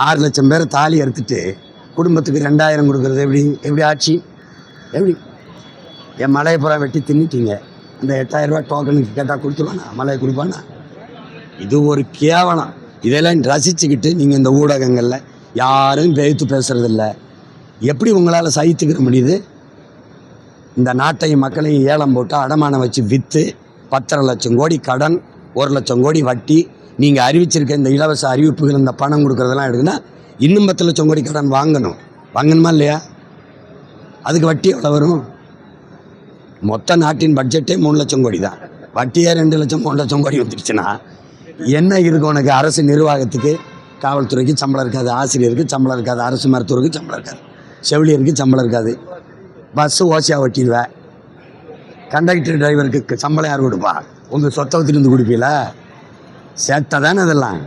6 லட்சம் பேரை தாலி அறுத்துட்டு குடும்பத்துக்கு 2000 கொடுக்குறது எப்படி ஆட்சி? எப்படி? என் மலையை புறா வெட்டி தின்னுட்டீங்க. அந்த 8000 ரூபா டோக்கனுக்கு கேட்டால் கொடுத்துருவானா? மலையை கொடுப்பானா? இது ஒரு கேவலம். இதெல்லாம் ரசிச்சுக்கிட்டு நீங்கள் இந்த ஊடகங்களில் யாரும் பேய்த்து பேசுறதில்ல. எப்படி உங்களால் சகித்துக்கிற முடியுது? இந்த நாட்டையும் மக்களையும் ஏலம் போட்டு அடமானம் வச்சு விற்று 10.5 லட்சம் கோடி கடன், 1 லட்சம் கோடி வட்டி, நீங்கள் அறிவிச்சிருக்க இந்த இலவச அறிவிப்புகள், இந்த பணம் கொடுக்குறதெல்லாம் எடுக்குன்னா இன்னும் 10 லட்சம் கோடி கடன் வாங்கணுமா இல்லையா? அதுக்கு வட்டி எவ்வளோ வரும்? மொத்த நாட்டின் பட்ஜெட்டே 3 லட்சம் கோடி தான். வட்டியே 2 லட்சம் 3 லட்சம் கோடி வந்துடுச்சுன்னா என்ன இருக்கும் உனக்கு? அரசு நிர்வாகத்துக்கு, காவல்துறைக்கு சம்பளம் இருக்காது, ஆசிரியருக்கு சம்பளம் இருக்காது, அரசு மருத்துவருக்கு சம்பளம் இருக்காது, செவிலியருக்கு சம்பளம் இருக்காது, பஸ்ஸு ஓசியாக ஓட்டிடுவேன், கண்டக்டர் டிரைவருக்கு சம்பளம் யார் கொடுப்பா? உங்கள் சொத்தை வச்சுருந்து கொடுப்பீங்களா? சேட்டை தானே அதெல்லாம்.